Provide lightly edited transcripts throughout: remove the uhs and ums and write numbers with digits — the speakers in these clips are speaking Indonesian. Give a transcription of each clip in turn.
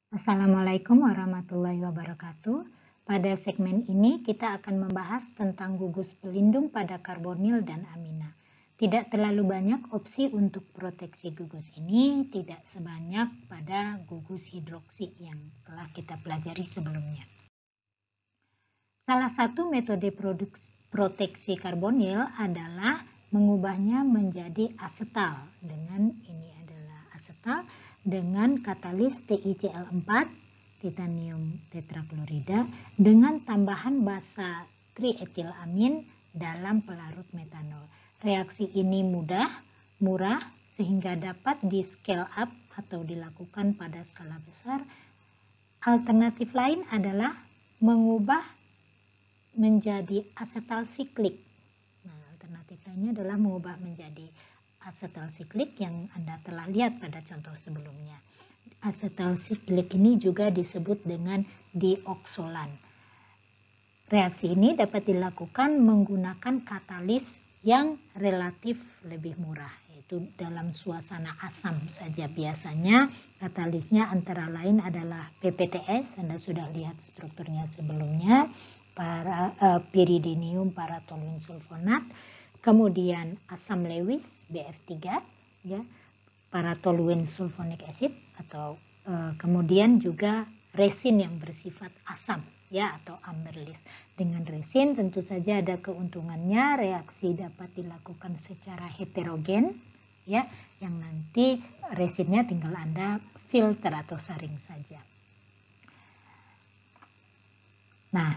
Assalamualaikum warahmatullahi wabarakatuh. Pada segmen ini kita akan membahas tentang gugus pelindung pada karbonil dan amina. Tidak terlalu banyak opsi untuk proteksi gugus ini, tidak sebanyak pada gugus hidroksi yang telah kita pelajari sebelumnya. Salah satu metode proteksi karbonil adalah mengubahnya menjadi asetal dengan katalis TiCl4 titanium tetraklorida dengan tambahan basa trietilamin dalam pelarut metanol. Reaksi ini mudah, murah, sehingga dapat di scale up atau dilakukan pada skala besar. Alternatif lain adalah mengubah menjadi asetal siklik. Nah, alternatif lainnya adalah mengubah menjadi asetal siklik yang Anda telah lihat pada contoh sebelumnya. Asetal siklik ini juga disebut dengan dioksolan. Reaksi ini dapat dilakukan menggunakan katalis yang relatif lebih murah, yaitu dalam suasana asam saja. Biasanya katalisnya antara lain adalah PPTS, Anda sudah lihat strukturnya sebelumnya, piridinium paratoluin sulfonat, kemudian asam Lewis BF3, ya, paratoluin sulfonic acid, atau kemudian juga resin yang bersifat asam, ya, atau amberlis. Dengan resin tentu saja ada keuntungannya, reaksi dapat dilakukan secara heterogen, ya, yang nanti resinnya tinggal Anda filter atau saring saja. Nah,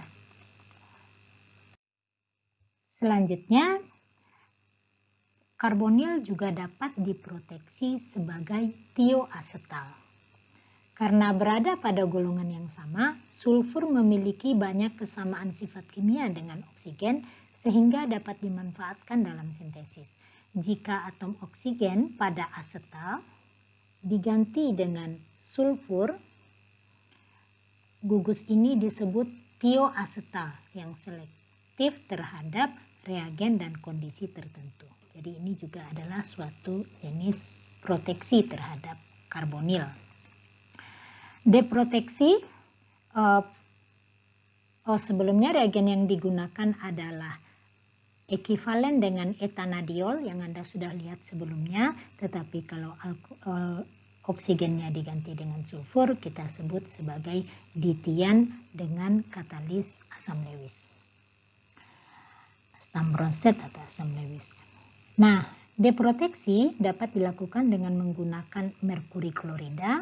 selanjutnya karbonil juga dapat diproteksi sebagai tioasetal. Karena berada pada golongan yang sama, sulfur memiliki banyak kesamaan sifat kimia dengan oksigen sehingga dapat dimanfaatkan dalam sintesis. Jika atom oksigen pada asetal diganti dengan sulfur, gugus ini disebut tioasetal yang selektif terhadap reagen dan kondisi tertentu. Jadi ini juga adalah suatu jenis proteksi terhadap karbonil. Deproteksi, sebelumnya reagen yang digunakan adalah ekivalen dengan etanadiol yang Anda sudah lihat sebelumnya, tetapi kalau oksigennya diganti dengan sulfur, kita sebut sebagai ditian dengan katalis asam Lewis. Stam Bronsted atau asam Lewis. Nah, deproteksi dapat dilakukan dengan menggunakan merkuri klorida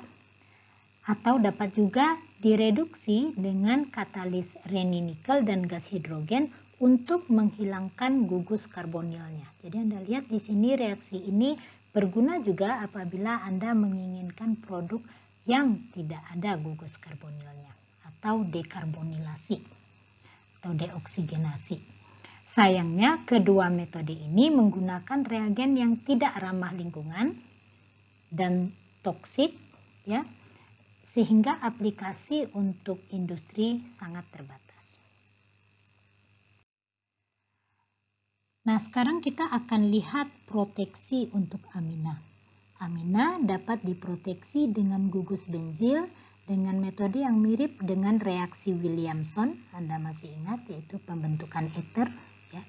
atau dapat juga direduksi dengan katalis reninikel dan gas hidrogen untuk menghilangkan gugus karbonilnya. Jadi Anda lihat di sini reaksi ini berguna juga apabila Anda menginginkan produk yang tidak ada gugus karbonilnya atau dekarbonilasi atau deoksigenasi. Sayangnya kedua metode ini menggunakan reagen yang tidak ramah lingkungan dan toksik, ya, sehingga aplikasi untuk industri sangat terbatas. Nah, sekarang kita akan lihat proteksi untuk amina. Amina dapat diproteksi dengan gugus benzil dengan metode yang mirip dengan reaksi Williamson, Anda masih ingat, yaitu pembentukan ether, ya,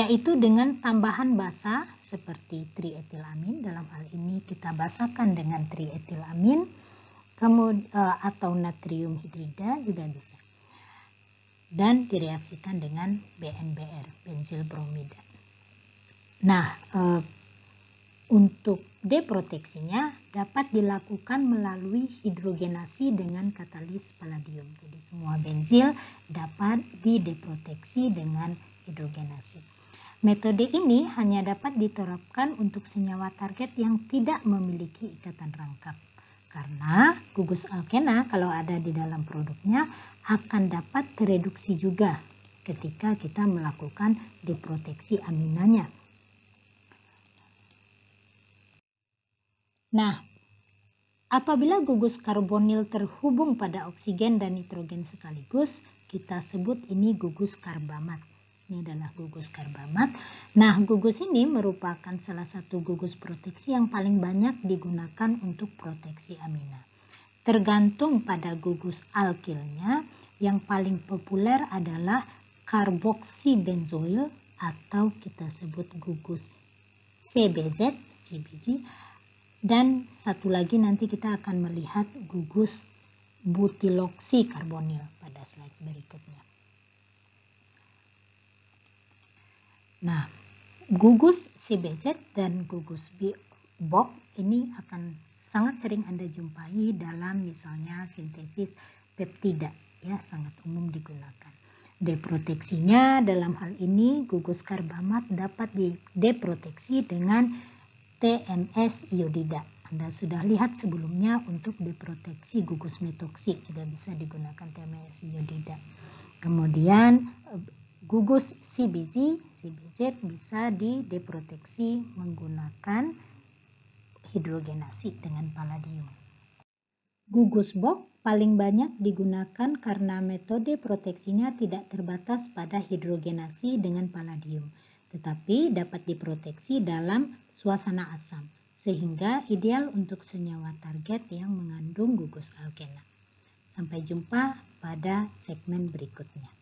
yaitu dengan tambahan basa seperti trietilamin. Dalam hal ini kita basahkan dengan trietilamin, atau natrium hidrida juga bisa, dan direaksikan dengan BNBR, benzil bromida. Nah, untuk deproteksinya dapat dilakukan melalui hidrogenasi dengan katalis palladium. Jadi semua benzil dapat dideproteksi dengan hidrogenasi. Metode ini hanya dapat diterapkan untuk senyawa target yang tidak memiliki ikatan rangkap. Karena gugus alkena kalau ada di dalam produknya akan dapat tereduksi juga ketika kita melakukan deproteksi aminanya. Nah, apabila gugus karbonil terhubung pada oksigen dan nitrogen sekaligus, kita sebut ini gugus karbamat. Ini adalah gugus karbamat. Nah, gugus ini merupakan salah satu gugus proteksi yang paling banyak digunakan untuk proteksi amina. Tergantung pada gugus alkilnya, yang paling populer adalah karboksibenzoil atau kita sebut gugus CBZ, dan satu lagi nanti kita akan melihat gugus butiloxikarbonil pada slide berikutnya. Nah, gugus CBZ dan gugus BOC ini akan sangat sering Anda jumpai dalam misalnya sintesis peptida, ya, sangat umum digunakan. Deproteksinya dalam hal ini gugus karbamat dapat dideproteksi dengan TMS iodida. Anda sudah lihat sebelumnya untuk deproteksi gugus metoksi juga bisa digunakan TMS iodida. Kemudian gugus CBZ bisa dideproteksi menggunakan hidrogenasi dengan palladium. Gugus BOC paling banyak digunakan karena metode proteksinya tidak terbatas pada hidrogenasi dengan palladium, tetapi dapat diproteksi dalam suasana asam, sehingga ideal untuk senyawa target yang mengandung gugus alkena. Sampai jumpa pada segmen berikutnya.